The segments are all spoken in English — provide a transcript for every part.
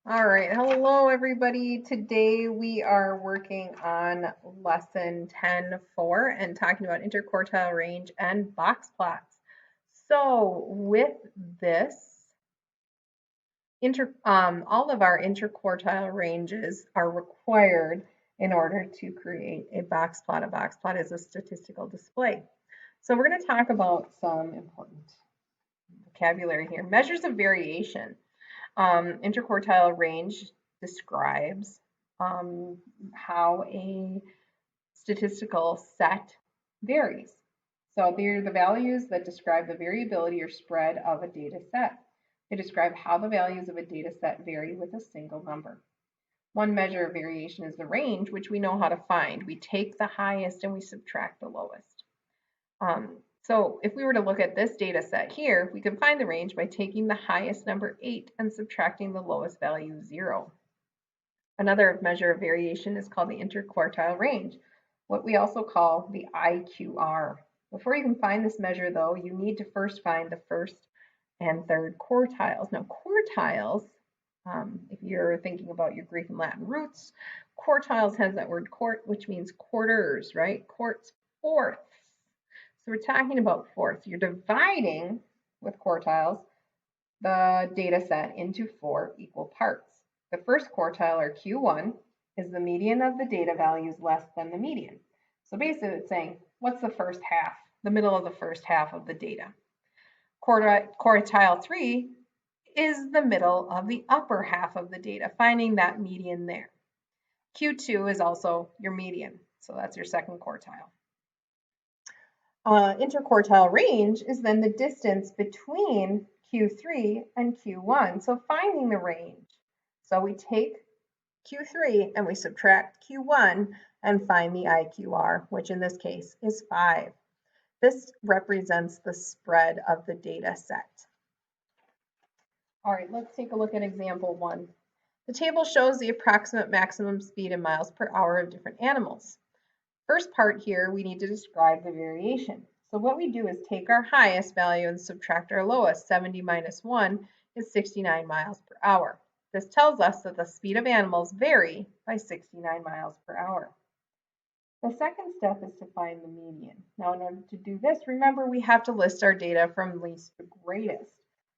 All right, hello everybody. Today we are working on lesson 10.4 and talking about interquartile range and box plots. So with this, all of our interquartile ranges are required in order to create a box plot. A box plot is a statistical display. So we're going to talk about some important vocabulary here. Measures of variation. Interquartile range describes how a statistical set varies. So they're the values that describe the variability or spread of a data set. They describe how the values of a data set vary with a single number. One measure of variation is the range, which we know how to find. We take the highest and we subtract the lowest. So if we were to look at this data set here, we can find the range by taking the highest number 8 and subtracting the lowest value 0. Another measure of variation is called the interquartile range, what we also call the IQR. Before you can find this measure though, you need to first find the first and third quartiles. Now quartiles, if you're thinking about your Greek and Latin roots, quartiles has that word quart, which means quarters, right? Quarts, fourths. So we're talking about fourths. You're dividing with quartiles the data set into 4 equal parts. The first quartile, or Q1, is the median of the data values less than the median. So basically it's saying, what's the first half, the middle of the first half of the data? Quartile 3 is the middle of the upper half of the data, finding that median there. Q2 is also your median, so that's your second quartile. Interquartile range is then the distance between Q3 and Q1. So finding the range. So we take Q3 and we subtract Q1 and find the IQR, which in this case is 5. This represents the spread of the data set. All right, let's take a look at example 1. The table shows the approximate maximum speed in miles per hour of different animals. First part here, we need to describe the variation. So what we do is take our highest value and subtract our lowest. 70 minus 1 is 69 miles per hour. This tells us that the speed of animals vary by 69 miles per hour. The second step is to find the median. Now in order to do this, remember we have to list our data from least to greatest.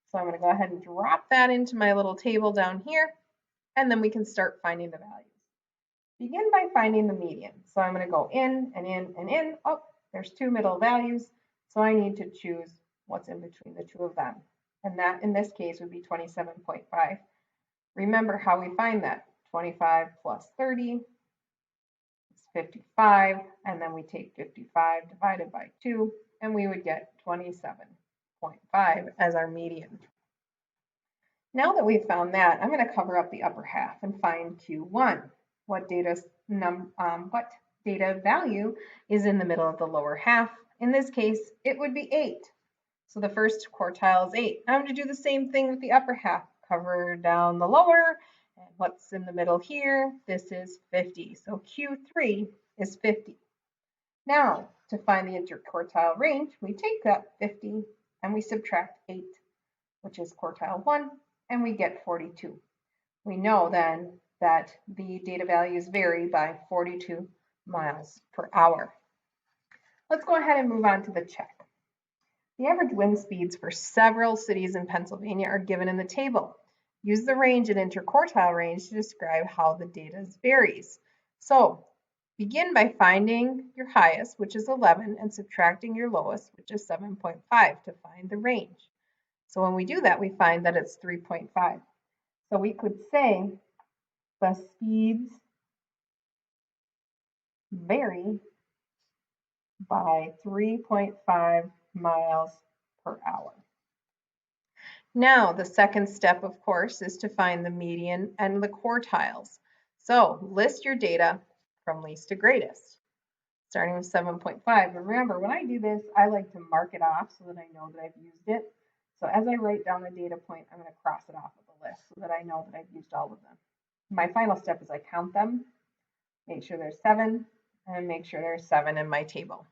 So I'm going to go ahead and drop that into my little table down here, and then we can start finding the values. Begin by finding the median. So I'm going to go in and in and in. Oh, there's 2 middle values. So I need to choose what's in between the 2 of them. And that in this case would be 27.5. Remember how we find that. 25 plus 30 is 55. And then we take 55 divided by 2, and we would get 27.5 as our median. Now that we've found that, I'm going to cover up the upper half and find Q1. What data value is in the middle of the lower half? In this case, it would be 8. So the first quartile is 8. I'm going to do the same thing with the upper half. Cover down the lower. And what's in the middle here? This is 50. So Q3 is 50. Now, to find the interquartile range, we take that 50 and we subtract 8, which is quartile 1, and we get 42. We know then that the data values vary by 42 miles per hour. Let's go ahead and move on to the check. The average wind speeds for several cities in Pennsylvania are given in the table. Use the range and interquartile range to describe how the data varies. So begin by finding your highest, which is 11, and subtracting your lowest, which is 7.5, to find the range. So when we do that, we find that it's 3.5. So we could say the speeds vary by 3.5 miles per hour. Now, the second step, of course, is to find the median and the quartiles. So list your data from least to greatest, starting with 7.5. And remember, when I do this, I like to mark it off so that I know that I've used it. So as I write down the data point, I'm going to cross it off of the list so that I know that I've used all of them. My final step is I count them, make sure there's 7, and make sure there's 7 in my table.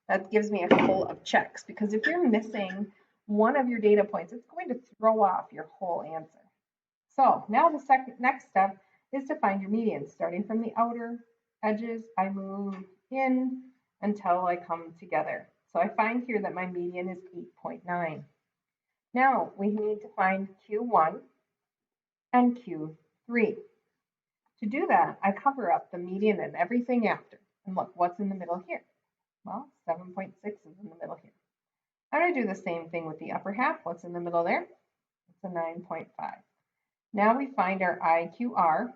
That gives me a full of checks, because if you're missing one of your data points, it's going to throw off your whole answer. So now the next step is to find your median. Starting from the outer edges, I move in until I come together. So I find here that my median is 8.9. Now we need to find Q1 and Q3. To do that, I cover up the median and everything after. And look, what's in the middle here? Well, 7.6 is in the middle here. I'm going to do the same thing with the upper half. What's in the middle there? It's a 9.5. Now we find our IQR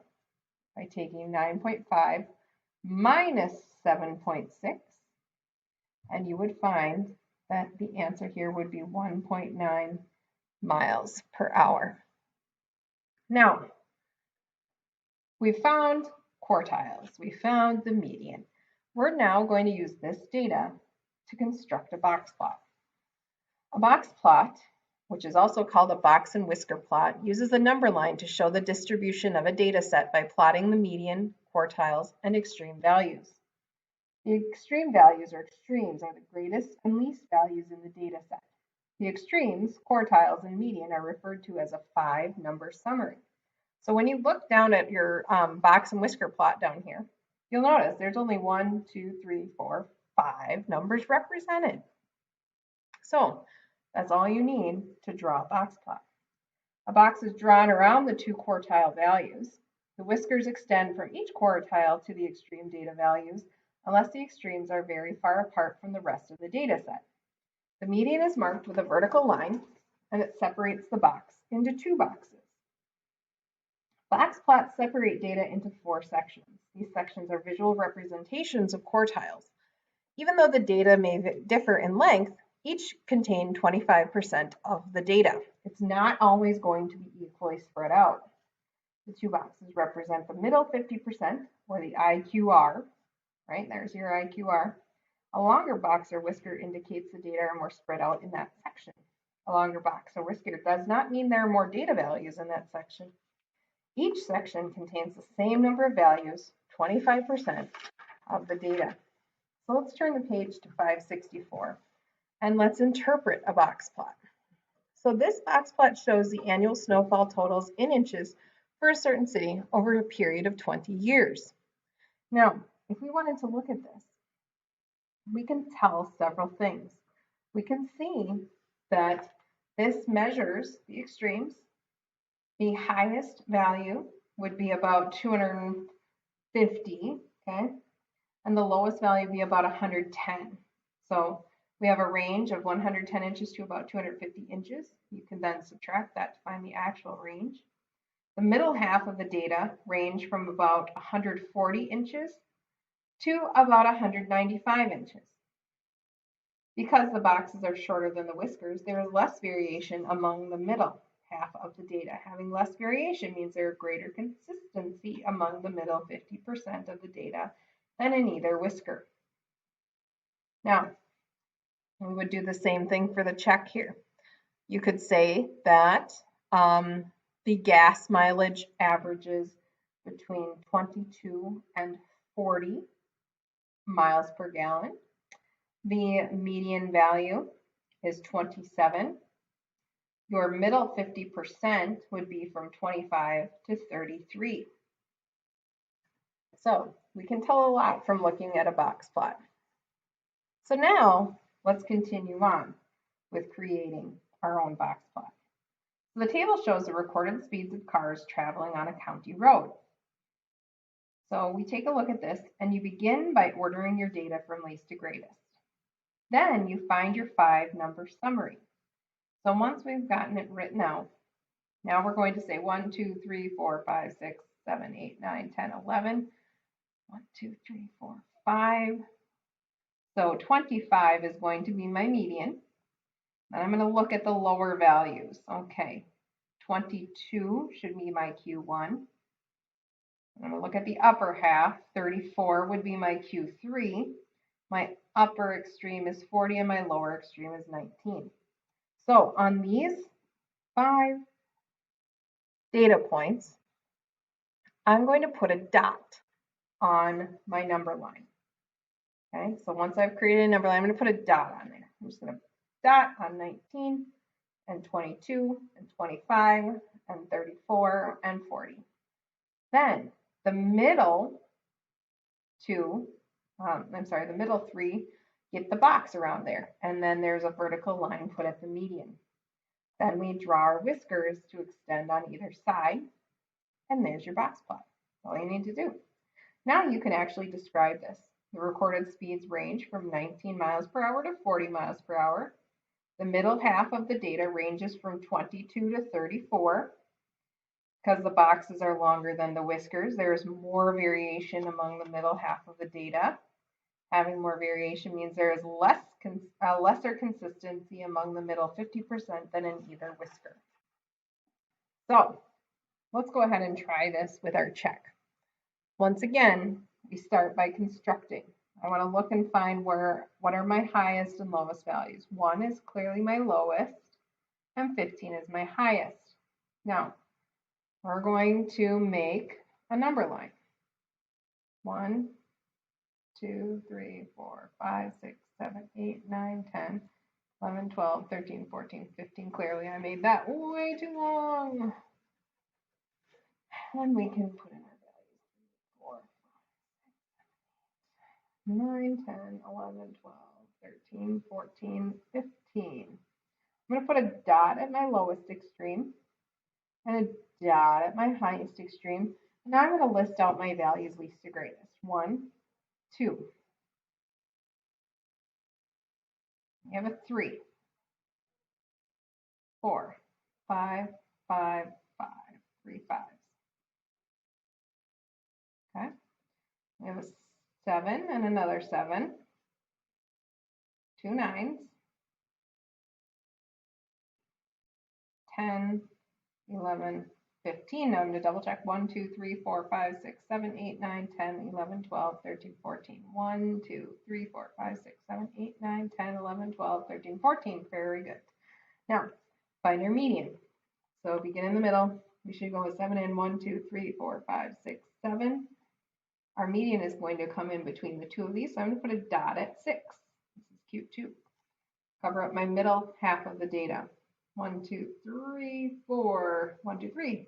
by taking 9.5 minus 7.6, and you would find that the answer here would be 1.9 miles per hour. Now, we found quartiles, we found the median. We're now going to use this data to construct a box plot. A box plot, which is also called a box and whisker plot, uses a number line to show the distribution of a data set by plotting the median, quartiles, and extreme values. The extreme values or extremes are the greatest and least values in the data set. The extremes, quartiles, and median are referred to as a 5-number summary. So when you look down at your box and whisker plot down here, you'll notice there's only 1, 2, 3, 4, 5 numbers represented. So that's all you need to draw a box plot. A box is drawn around the 2 quartile values. The whiskers extend from each quartile to the extreme data values, unless the extremes are very far apart from the rest of the data set. The median is marked with a vertical line, and it separates the box into 2 boxes. Box plots separate data into 4 sections. These sections are visual representations of quartiles. Even though the data may differ in length, each contain 25% of the data. It's not always going to be equally spread out. The 2 boxes represent the middle 50%, or the IQR, right? There's your IQR. A longer box or whisker indicates the data are more spread out in that section. A longer box or whisker does not mean there are more data values in that section. Each section contains the same number of values, 25% of the data. So let's turn the page to 564 and let's interpret a box plot. So this box plot shows the annual snowfall totals in inches for a certain city over a period of 20 years. Now, if we wanted to look at this, we can tell several things. We can see that this measures the extremes. The highest value would be about 250, okay? And the lowest value would be about 110. So we have a range of 110 inches to about 250 inches. You can then subtract that to find the actual range. The middle half of the data range from about 140 inches to about 195 inches. Because the boxes are shorter than the whiskers, there is less variation among the middle half of the data. Having less variation means there is greater consistency among the middle 50% of the data than in either whisker. Now, we would do the same thing for the check here. You could say that the gas mileage averages between 22 and 40 miles per gallon. The median value is 27. Your middle 50% would be from 25 to 33. So we can tell a lot from looking at a box plot. So now let's continue on with creating our own box plot. So the table shows the recorded speeds of cars traveling on a county road. So we take a look at this, and you begin by ordering your data from least to greatest. Then you find your 5-number summary. So once we've gotten it written out, now we're going to say 1, 2, 3, 4, 5, 6, 7, 8, 9, 10, 11. 1, 2, 3, 4, 5. So 25 is going to be my median. And I'm going to look at the lower values. Okay, 22 should be my Q1. I'm going to look at the upper half. 34 would be my Q3. My upper extreme is 40 and my lower extreme is 19. So on these 5 data points, I'm going to put a dot on my number line. Okay, so once I've created a number line, I'm going to put a dot on there. I'm just going to dot on 19 and 22 and 25 and 34 and 40. Then the middle the middle three get the box around there, and then there's a vertical line put at the median. Then we draw our whiskers to extend on either side, and there's your box plot. That's all you need to do. Now you can actually describe this. The recorded speeds range from 19 miles per hour to 40 miles per hour. The middle half of the data ranges from 22 to 34. Because the boxes are longer than the whiskers, there is more variation among the middle half of the data. Having more variation means there is lesser consistency among the middle 50% than in either whisker. So let's go ahead and try this with our check. Once again, we start by constructing. I want to look and find what are my highest and lowest values. 1 is clearly my lowest, and 15 is my highest. Now, we're going to make a number line. 1, 2, 3, 4, 5, 6, 7, 8, 9, 10, 11, 12, 13, 14, 15. Clearly, I made that way too long. And we can put in our values. 4, 9, 10, 11, 12, 13, 14, 15. I'm going to put a dot at my lowest extreme and a dot at my highest extreme. And now I'm going to list out my values least to greatest. 1, 2. We have a 3, 4, 5, 5, 5, 3 5s. Okay. We have a 7 and another 7, 2 9s, 10, 11, 15. Now I'm going to double check. 1, 2, 3, 4, 5, 6, 7, 8, 9, 10, 11, 12, 13, 14. 1, 2, 3, 4, 5, 6, 7, 8, 9, 10, 11, 12, 13, 14. Very good. Now, find your median. So begin in the middle. We should go with 7 in. 1, 2, 3, 4, 5, 6, 7. Our median is going to come in between the two of these. So I'm going to put a dot at 6. This is cute too. Cover up my middle half of the data. 1, 2, 3, 4, 1, 2, 3.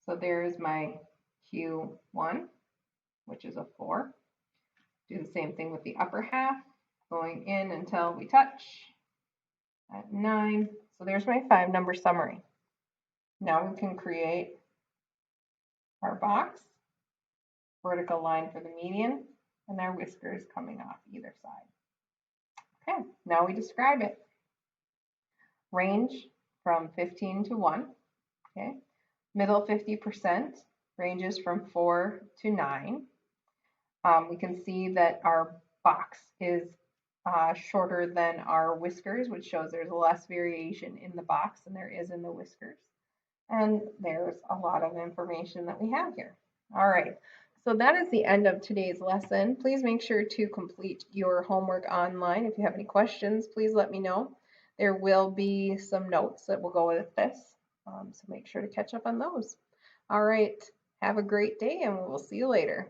So there's my Q1, which is a 4. Do the same thing with the upper half, going in until we touch at 9. So there's my 5-number summary. Now we can create our box, vertical line for the median, and our whiskers coming off either side. Okay, now we describe it. Range from 15 to 1. Okay, middle 50% ranges from 4 to 9. We can see that our box is shorter than our whiskers, which shows there's less variation in the box than there is in the whiskers. And there's a lot of information that we have here. All right, so that is the end of today's lesson. Please make sure to complete your homework online. If you have any questions, please let me know. There will be some notes that will go with this, so make sure to catch up on those. All right, have a great day, and we'll see you later.